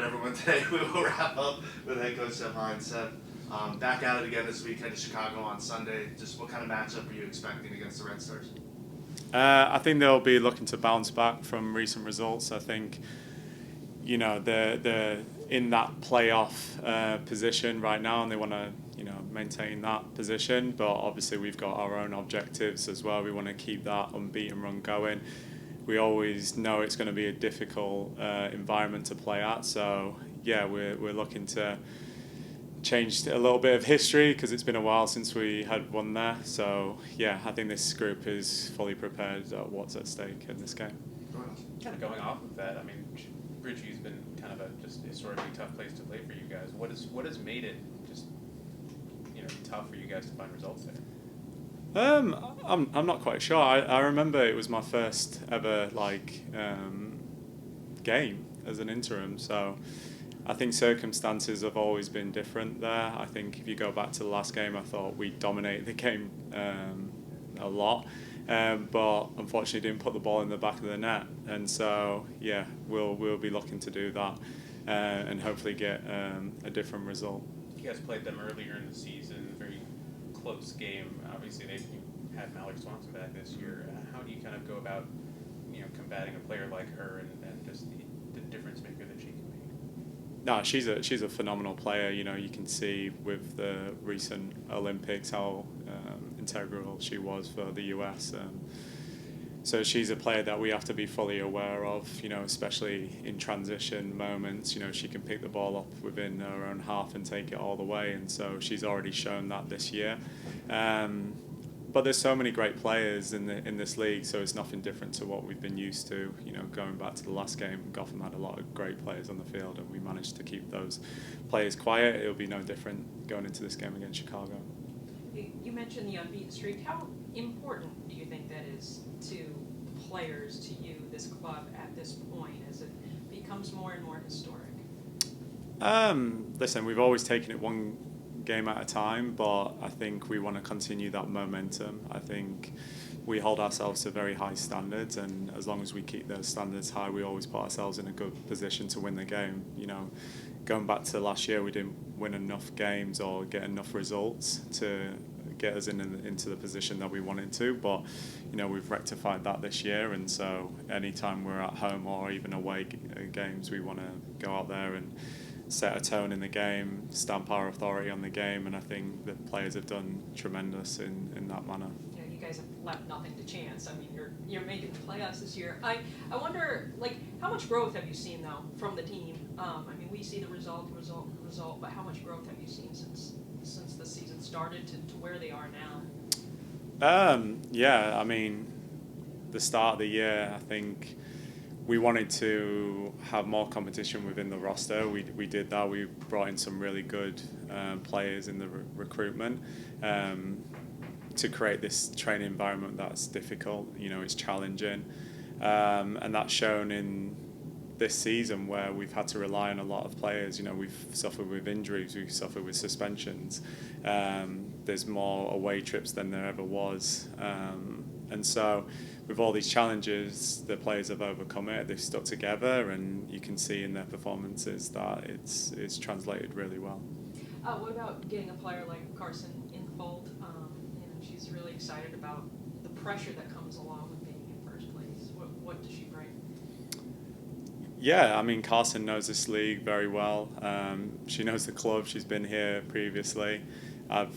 right, everyone. Today we will wrap up with head coach Seb Hines. Seb, back at it again this week, headed to Chicago on Sunday. Just what kind of matchup are you expecting against the Red Stars? I think they'll be looking to bounce back from recent results. I think, they're in that playoff position right now, and they want to, maintain that position. But obviously, we've got our own objectives as well. We want to keep that unbeaten run going. We always know it's going to be a difficult environment to play at. So yeah, we're looking to change a little bit of history because it's been a while since we had won there. So yeah, I think this group is fully prepared at what's at stake in this game. Kind of going off of that, I mean, Bridgie's been kind of a just historically tough place to play for you guys. What has made it just tough for you guys to find results there? I'm not quite sure. I remember it was my first ever game as an interim, so I think circumstances have always been different there. I think if you go back to the last game, I thought we dominated the game a lot, but unfortunately didn't put the ball in the back of the net. And so yeah, we'll be looking to do that and hopefully get a different result. You guys played them earlier in the season, very close game. Obviously, you had Mallory Swanson back this year. How do you kind of go about, combating a player like her and just the difference maker that she can make? No, she's a phenomenal player. You can see with the recent Olympics how integral she was for the US. So she's a player that we have to be fully aware of, especially in transition moments. She can pick the ball up within her own half and take it all the way, and so she's already shown that this year. But there's so many great players in this league, so it's nothing different to what we've been used to. Going back to the last game, Gotham had a lot of great players on the field, and we managed to keep those players quiet. It'll be no different going into this game against Chicago. You mentioned the unbeaten streak. How important do you think that is to players, to you, this club at this point, as it becomes more and more historic? Listen, we've always taken it one game at a time, but I think we want to continue that momentum. I think we hold ourselves to very high standards, and as long as we keep those standards high, we always put ourselves in a good position to win the game. Going back to last year, we didn't win enough games or get enough results to get us into the position that we wanted to, but we've rectified that this year, and so anytime we're at home or even away games, we want to go out there and set a tone in the game, stamp our authority on the game, and I think the players have done tremendous in that manner. You guys have left nothing to chance. I mean, you're making the playoffs this year. I wonder, how much growth have you seen though from the team? I mean, we see the result, but how much growth have you seen since the season started to where they are now? Yeah, I mean, the start of the year, I think we wanted to have more competition within the roster. We did that. We brought in some really good players in the recruitment to create this training environment that's difficult. It's challenging, and that's shown in this season where we've had to rely on a lot of players. We've suffered with injuries, we've suffered with suspensions. There's more away trips than there ever was, and so with all these challenges, the players have overcome it. They've stuck together, and you can see in their performances that it's translated really well. What about getting a player like Carson in the fold? She's really excited about the pressure that comes along with being in first place. What does she bring? Yeah, I mean, Carson knows this league very well. She knows the club. She's been here previously. I've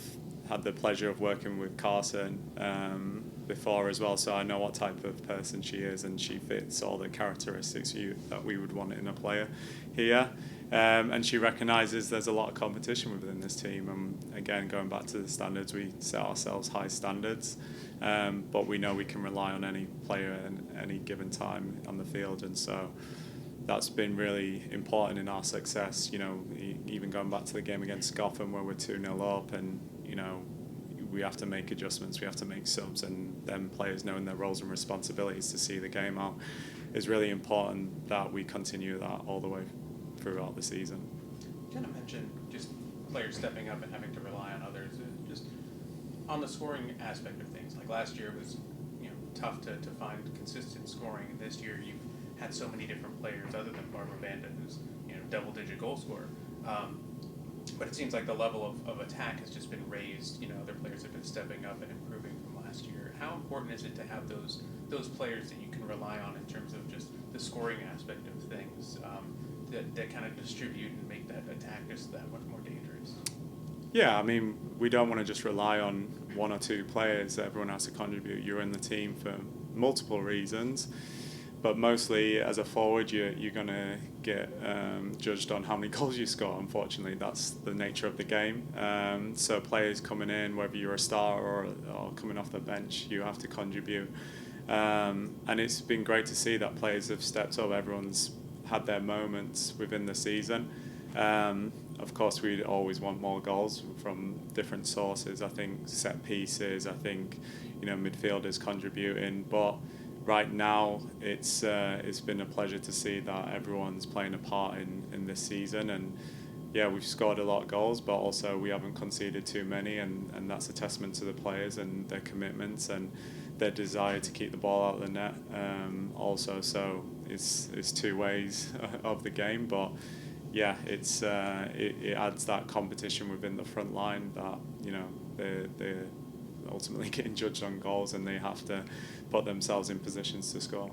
had the pleasure of working with Carson before as well, so I know what type of person she is, and she fits all the characteristics that we would want in a player here. And she recognises there's a lot of competition within this team. And again, going back to the standards, we set ourselves high standards, but we know we can rely on any player at any given time on the field, and so that's been really important in our success. Even going back to the game against Gotham where we're 2-0 up, and we have to make adjustments, we have to make subs, and then players knowing their roles and responsibilities to see the game out is really important, that we continue that all the way throughout the season. You kind of mentioned just players stepping up and having to rely on others. Just on the scoring aspect of things, like last year it was tough to find consistent scoring, and this year you've had so many different players other than Barbara Banda, who's double-digit goal scorer. But it seems like the level of attack has just been raised. Other players have been stepping up and improving from last year. How important is it to have those players that you can rely on in terms of just the scoring aspect of things, that kind of distribute and make that attack just that much more dangerous? Yeah, I mean, we don't want to just rely on one or two players. Everyone has to contribute. You're in the team for multiple reasons, but mostly as a forward, you're going to get judged on how many goals you score. Unfortunately, that's the nature of the game. So players coming in, whether you're a star or coming off the bench, you have to contribute. And it's been great to see that players have stepped up. Everyone's had their moments within the season. Of course, we'd always want more goals from different sources. I think set pieces, I think midfielders contributing, but right now it's been a pleasure to see that everyone's playing a part in this season. And yeah, we've scored a lot of goals, but also we haven't conceded too many, and that's a testament to the players and their commitments and their desire to keep the ball out of the net. Also, so it's two ways of the game, but yeah, it adds that competition within the front line that they're ultimately getting judged on goals and they have to put themselves in positions to score.